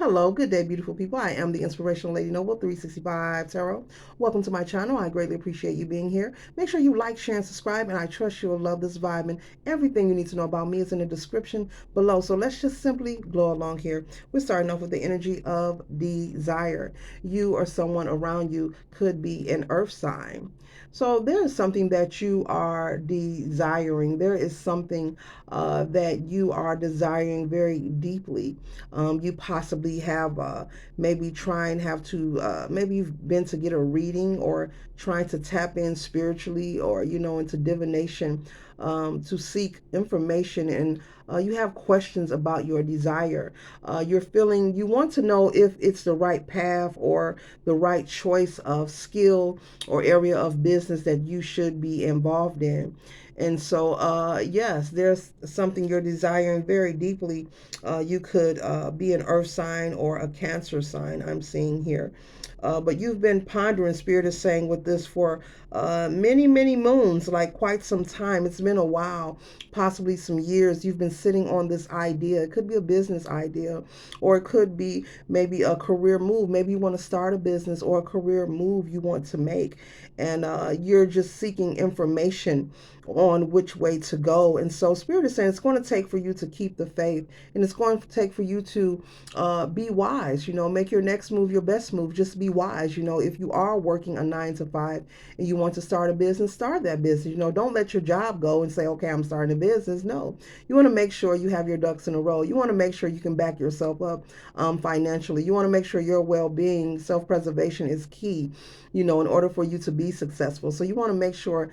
Hello, good day, beautiful people. I am the Inspirational Lady Noble 365 Tarot. Welcome to my channel. I greatly appreciate you being here. Make sure you like, share, and subscribe, and I trust you'll love this vibe. And everything you need to know about me is in the description below. So let's just simply glow along here. We're starting off with the energy of desire. You or someone around you could be an earth sign. So there is something that you are desiring. There is something that you are desiring very deeply. You possibly have maybe maybe you've been to get a reading or trying to tap in spiritually or into divination to seek information, and you have questions about your desire. You're feeling you want to know if it's the right path or the right choice of skill or area of business that you should be involved in. And so, yes, there's something you're desiring very deeply. You could be an earth sign or a Cancer sign, I'm seeing here. But you've been pondering, Spirit is saying, with this for many, many moons, like quite some time. It's been a while, possibly some years. You've been sitting on this idea. It could be a business idea, or it could be maybe a career move. Maybe you want to start a business or a career move you want to make. And you're just seeking information on which way to go. And so Spirit is saying it's going to take for you to keep the faith, and it's going to take for you to be wise. Make your next move your best move. Just be wise. If you are working a 9 to 5 and you want to start a business, start that business. Don't let your job go and say, okay, I'm starting a business. No, you want to make sure you have your ducks in a row. You want to make sure you can back yourself up financially. You want to make sure your well-being, self-preservation is key, in order for you to be successful. So you want to make sure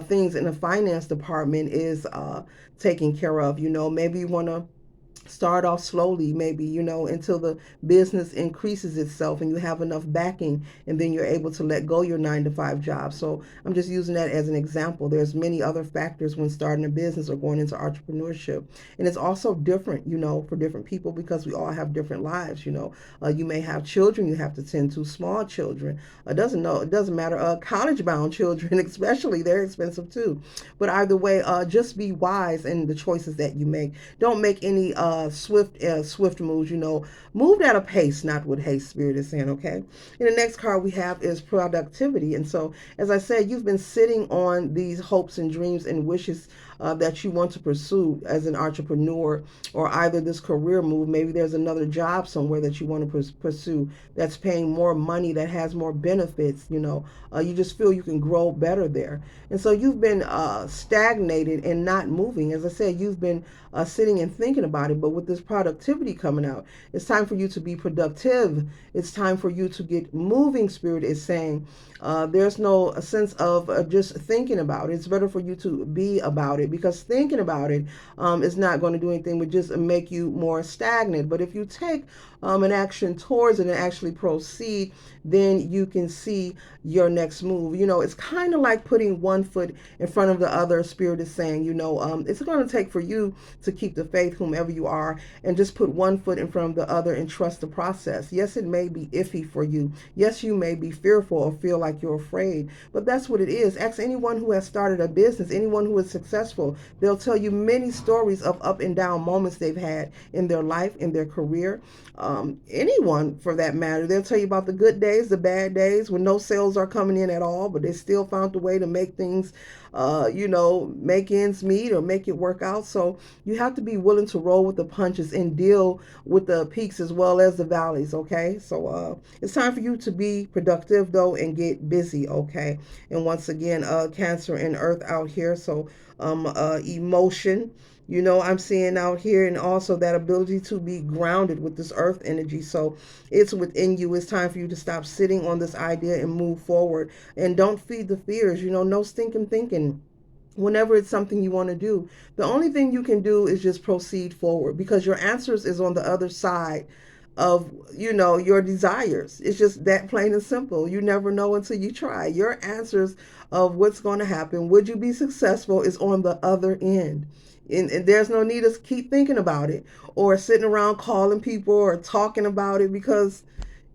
things in the finance department is taken care of. Maybe you want to start off slowly, maybe until the business increases itself and you have enough backing, and then you're able to let go your 9 to 5 job. So I'm just using that as an example. There's many other factors when starting a business or going into entrepreneurship, and it's also different for different people, because we all have different lives. You may have children you have to tend to, small children. It doesn't matter. College bound children especially, they're expensive too. But either way, just be wise in the choices that you make. Don't make any swift moves. Move at a pace, not with haste. Spirit is saying, okay. And the next card we have is productivity. And so, as I said, you've been sitting on these hopes and dreams and wishes that you want to pursue as an entrepreneur, or either this career move. Maybe there's another job somewhere that you want to pursue that's paying more money, that has more benefits. You just feel you can grow better there. And so you've been stagnated and not moving. As I said, you've been sitting and thinking about it. But with this productivity coming out, it's time for you to be productive. It's time for you to get moving. Spirit is saying there's no sense of just thinking about it. It's better for you to be about it, because thinking about it is not going to do anything but just make you more stagnant. But if you take an action towards it and actually proceed, then you can see your next move. It's kind of like putting one foot in front of the other. Spirit is saying, it's going to take for you to keep the faith, whomever you are, and just put one foot in front of the other and trust the process. Yes, it may be iffy for you. Yes, you may be fearful or feel like you're afraid, but that's what it is. Ask anyone who has started a business, anyone who is successful. They'll tell you many stories of up and down moments they've had in their life, in their career. Anyone for that matter, they'll tell you about the good days, the bad days, when no sales are coming in at all, but they still found a way to make things make ends meet or make it work out. So you have to be willing to roll with the punches and deal with the peaks as well as the valleys. Okay. So it's time for you to be productive though and get busy. Okay. And once again, Cancer and Earth out here. So emotion, I'm seeing out here, and also that ability to be grounded with this earth energy. So it's within you. It's time for you to stop sitting on this idea and move forward, and don't feed the fears. No stinking thinking whenever it's something you want to do. The only thing you can do is just proceed forward, because your answers is on the other side of your desires. It's just that plain and simple. You never know until you try. Your answers of what's going to happen, would you be successful, is on the other end. And there's no need to keep thinking about it or sitting around calling people or talking about it, because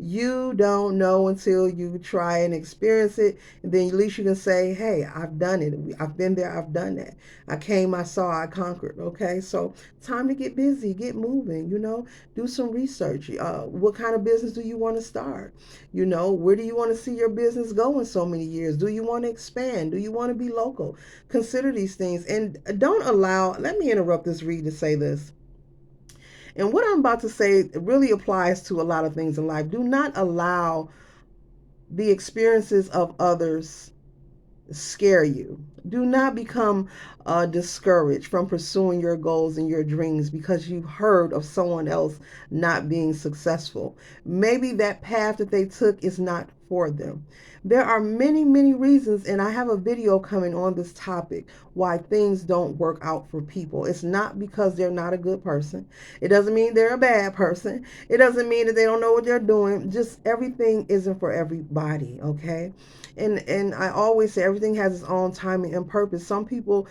You don't know until you try and experience it. And then at least you can say, hey, I've done it. I've been there. I've done that. I came, I saw, I conquered. Okay. So time to get busy, get moving, do some research. What kind of business do you want to start? Where do you want to see your business go in so many years? Do you want to expand? Do you want to be local? Consider these things and don't allow, let me interrupt this read to say this. And what I'm about to say really applies to a lot of things in life. Do not allow the experiences of others scare you. Do not become discouraged from pursuing your goals and your dreams because you've heard of someone else not being successful. Maybe that path that they took is not for them. There are many, many reasons, and I have a video coming on this topic why things don't work out for people. It's not because they're not a good person. It doesn't mean they're a bad person. It doesn't mean that they don't know what they're doing. Just everything isn't for everybody, okay? And I always say everything has its own timing and purpose. Some people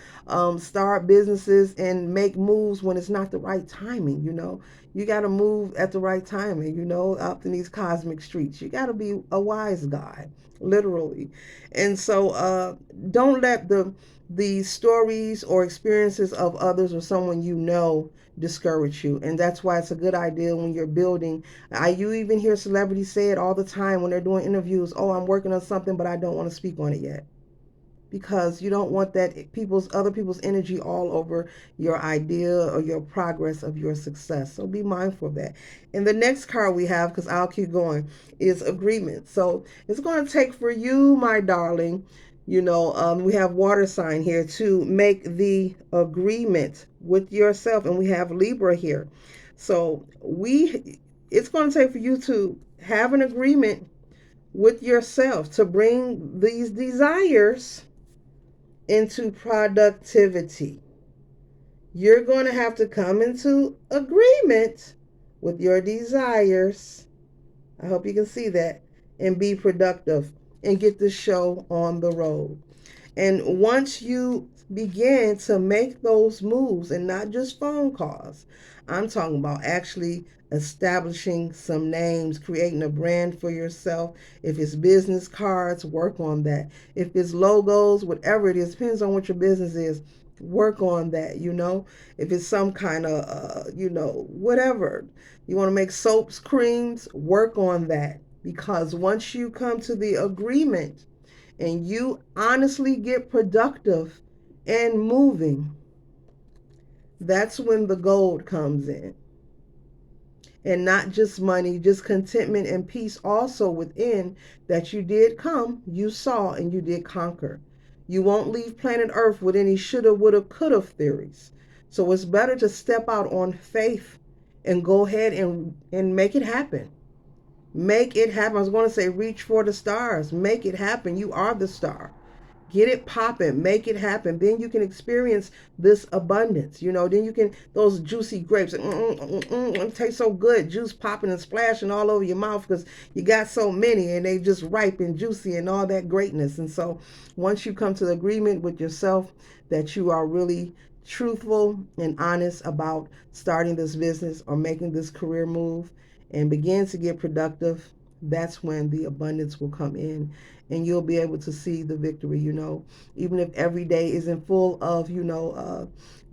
start businesses and make moves when it's not the right timing. You got to move at the right timing. Up in these cosmic streets, you got to be a wise guy, literally. And so don't let the stories or experiences of others or someone discourage you. And that's why it's a good idea when you're building. You even hear celebrities say it all the time when they're doing interviews. Oh, I'm working on something, but I don't want to speak on it yet. Because you don't want that other people's energy all over your idea or your progress of your success. So be mindful of that. And the next card we have, because I'll keep going, is agreement. So it's going to take for you, my darling, we have water sign here to make the agreement with yourself, and we have Libra here. So it's going to take for you to have an agreement with yourself to bring these desires into productivity. You're going to have to come into agreement with your desires. I hope you can see that, and be productive and get the show on the road. And once you begin to make those moves and not just phone calls, I'm talking about actually establishing some names, creating a brand for yourself. If it's business cards, work on that. If it's logos, whatever it is, depends on what your business is, work on that. If it's some kind of whatever you want to make, soaps, creams, work on that. Because once you come to the agreement and you honestly get productive and moving, that's when the gold comes in. And not just money, just contentment and peace also within, that you did come, you saw, and you did conquer. You won't leave planet Earth with any shoulda, woulda, coulda theories. So it's better to step out on faith and go ahead and make it happen. Make it happen. I was going to say reach for the stars. Make it happen. You are the star. Get it popping. Make it happen. Then you can experience this abundance. Then you can, those juicy grapes, it tastes so good. Juice popping and splashing all over your mouth because you got so many and they just ripe and juicy and all that greatness. And so once you come to the agreement with yourself that you are really truthful and honest about starting this business or making this career move and begin to get productive, that's when the abundance will come in and you'll be able to see the victory. Even if every day isn't full of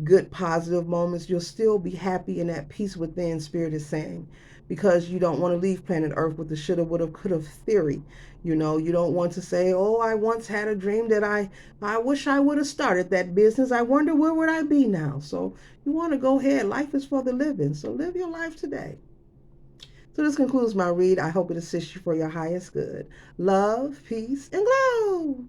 good positive moments, you'll still be happy, and that peace within, spirit is saying, because you don't want to leave planet Earth with the shoulda, woulda, coulda theory. You don't want to say, oh, I once had a dream that I wish I would have started that business. I wonder where would I be now. So you want to go ahead. Life is for the living, so live your life today. So this concludes my read. I hope it assists you for your highest good. Love, peace, and glow.